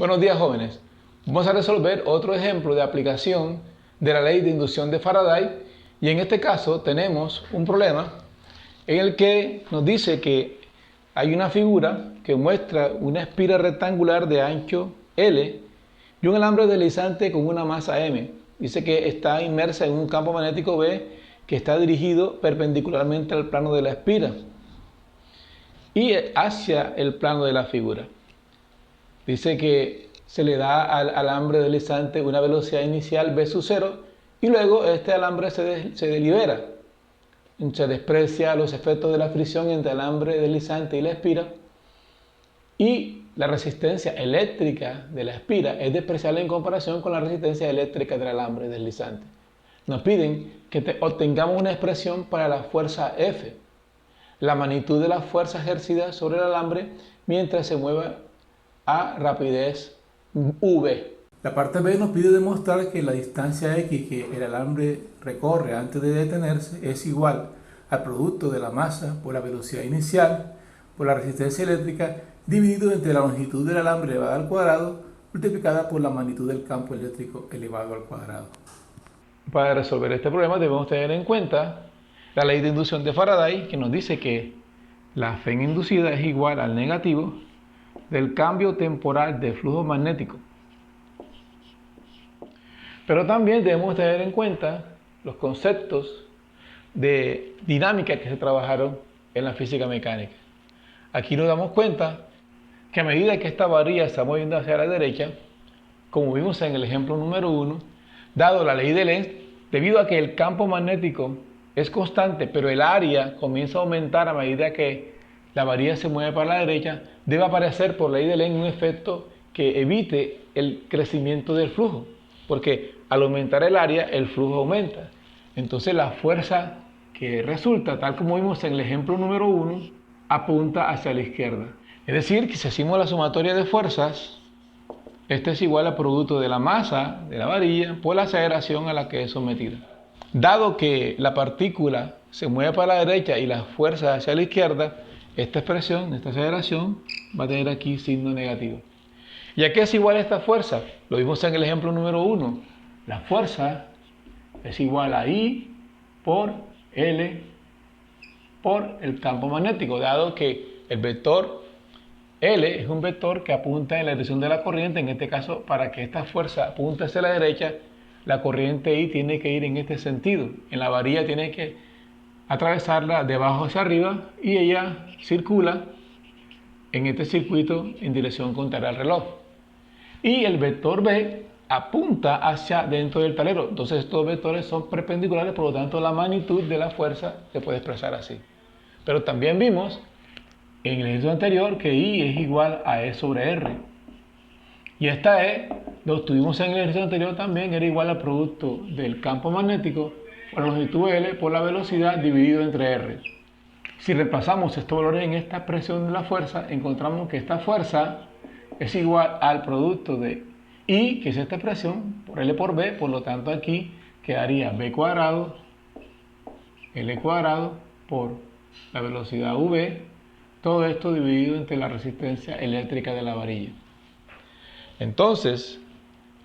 Buenos días, jóvenes. Vamos a resolver otro ejemplo de aplicación de la ley de inducción de Faraday, y en este caso tenemos un problema en el que nos dice que hay una figura que muestra una espira rectangular de ancho L y un alambre deslizante con una masa M. Dice que está inmersa en un campo magnético B que está dirigido perpendicularmente al plano de la espira y hacia el plano de la figura. Dice que se le da al alambre deslizante una velocidad inicial v sub 0 y luego este alambre se libera. Se desprecia los efectos de la fricción entre el alambre deslizante y la espira, y la resistencia eléctrica de la espira es despreciable en comparación con la resistencia eléctrica del alambre deslizante. Nos piden que obtengamos una expresión para la fuerza F, la magnitud de la fuerza ejercida sobre el alambre mientras se mueva a rapidez v. La parte B nos pide demostrar que la distancia x que el alambre recorre antes de detenerse es igual al producto de la masa por la velocidad inicial por la resistencia eléctrica dividido entre la longitud del alambre elevada al cuadrado multiplicada por la magnitud del campo eléctrico elevado al cuadrado. Para resolver este problema debemos tener en cuenta la ley de inducción de Faraday, que nos dice que la F inducida es igual al negativo del cambio temporal de flujo magnético. Pero también debemos tener en cuenta los conceptos de dinámica que se trabajaron en la física mecánica. Aquí nos damos cuenta que a medida que esta varilla está moviendo hacia la derecha, como vimos en el ejemplo número 1, dado la ley de Lenz, debido a que el campo magnético es constante, pero el área comienza a aumentar a medida que la varilla se mueve para la derecha, debe aparecer por ley de Lenz un efecto que evite el crecimiento del flujo, porque al aumentar el área, el flujo aumenta. Entonces la fuerza que resulta, tal como vimos en el ejemplo número 1, apunta hacia la izquierda. Es decir, que si hacemos la sumatoria de fuerzas, este es igual al producto de la masa de la varilla por la aceleración a la que es sometida. Dado que la partícula se mueve para la derecha y la fuerza hacia la izquierda, esta expresión, esta aceleración, va a tener aquí signo negativo. ¿Y a qué es igual esta fuerza? Lo vimos en el ejemplo número 1. La fuerza es igual a I por L por el campo magnético, dado que el vector L es un vector que apunta en la dirección de la corriente. En este caso, para que esta fuerza apunte hacia la derecha, la corriente I tiene que ir en este sentido. En la varilla tiene que atravesarla de abajo hacia arriba y ella circula en este circuito en dirección contraria al reloj. Y el vector B apunta hacia dentro del tablero. Entonces estos vectores son perpendiculares, por lo tanto la magnitud de la fuerza se puede expresar así. Pero también vimos en el ejercicio anterior que I es igual a E sobre R. Y esta E, lo obtuvimos en el ejercicio anterior también, era igual al producto del campo magnético por la longitud L por la velocidad dividido entre R. Si reemplazamos estos valores en esta expresión de la fuerza, encontramos que esta fuerza es igual al producto de I, que es esta expresión, por L por B, por lo tanto aquí quedaría B cuadrado, L cuadrado por la velocidad V, todo esto dividido entre la resistencia eléctrica de la varilla. Entonces,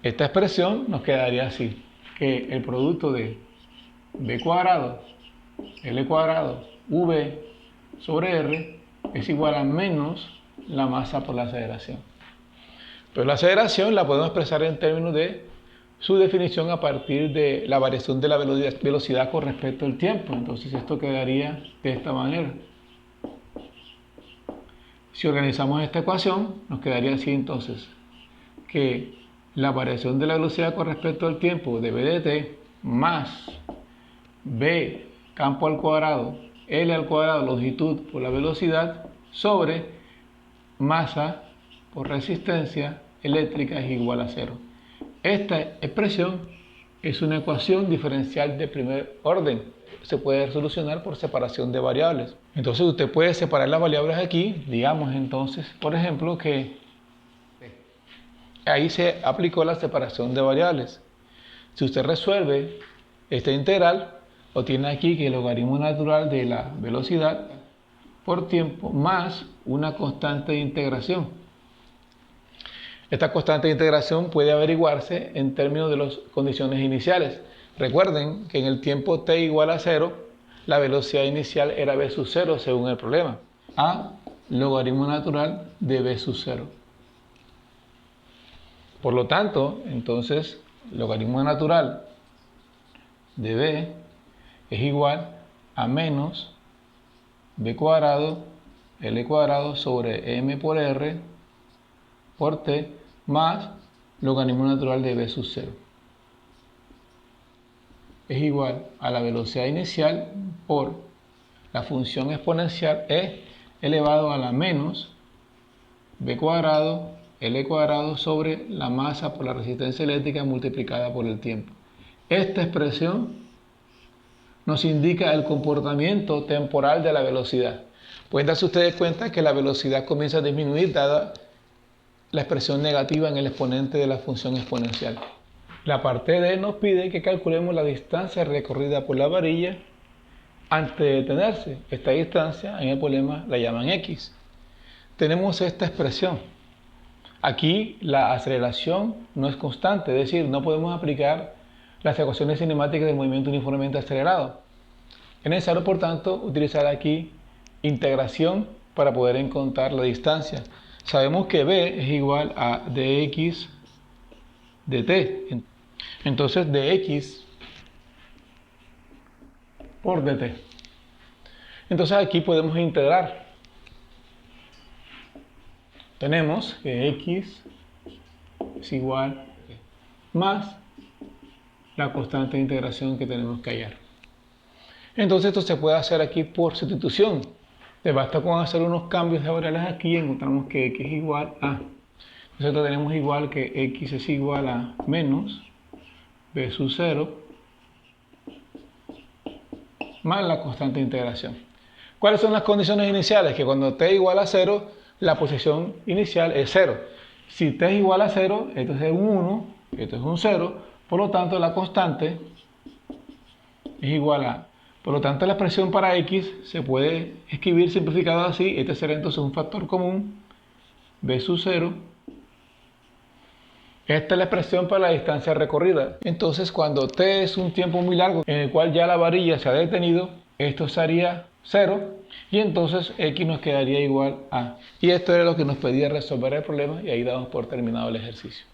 esta expresión nos quedaría así, que el producto de B cuadrado, L cuadrado, V sobre R es igual a menos la masa por la aceleración. Pero la aceleración la podemos expresar en términos de su definición a partir de la variación de la velocidad con respecto al tiempo. Entonces esto quedaría de esta manera. Si organizamos esta ecuación, nos quedaría así entonces, que la variación de la velocidad con respecto al tiempo de v de t más b campo al cuadrado, L al cuadrado, longitud por la velocidad, sobre masa por resistencia eléctrica es igual a 0. Esta expresión es una ecuación diferencial de primer orden. Se puede solucionar por separación de variables. Entonces usted puede separar las variables aquí. Digamos entonces, por ejemplo, que ahí se aplicó la separación de variables. Si usted resuelve esta integral, obtiene aquí que el logaritmo natural de la velocidad por tiempo más una constante de integración. Esta constante de integración puede averiguarse en términos de las condiciones iniciales. Recuerden que en el tiempo t igual a 0, la velocidad inicial era v sub 0 según el problema. A logaritmo natural de v sub 0. Por lo tanto, entonces, logaritmo natural de v es igual a menos b cuadrado L cuadrado sobre m por r por t más logaritmo natural de v sub 0. Es igual a la velocidad inicial por la función exponencial e elevado a la menos b cuadrado L cuadrado sobre la masa por la resistencia eléctrica multiplicada por el tiempo. Esta expresión nos indica el comportamiento temporal de la velocidad. Pueden darse ustedes cuenta que la velocidad comienza a disminuir dada la expresión negativa en el exponente de la función exponencial. La parte D nos pide que calculemos la distancia recorrida por la varilla antes de detenerse. Esta distancia en el problema la llaman X. Tenemos esta expresión. Aquí la aceleración no es constante, es decir, no podemos aplicar las ecuaciones cinemáticas del movimiento uniformemente acelerado. Es necesario, por tanto, utilizar aquí integración para poder encontrar la distancia. Sabemos que v es igual a dx dt. Entonces, dx por dt. Entonces aquí podemos integrar. Tenemos que x es igual más la constante de integración que tenemos que hallar. Entonces esto se puede hacer aquí por sustitución. Te basta con hacer unos cambios de variables aquí y encontramos que x es igual a. Nosotros tenemos igual que x es igual a menos b sub 0 más la constante de integración. ¿Cuáles son las condiciones iniciales? Que cuando t igual a 0, la posición inicial es 0. Si t es igual a 0, esto es un 1, esto es un 0, por lo tanto la constante es igual a. Por lo tanto la expresión para x se puede escribir simplificado así. Este será entonces un factor común, b sub 0. Esta es la expresión para la distancia recorrida. Entonces cuando t es un tiempo muy largo en el cual ya la varilla se ha detenido, esto sería 0 y entonces x nos quedaría igual a. Y esto era lo que nos pedía resolver el problema y ahí damos por terminado el ejercicio.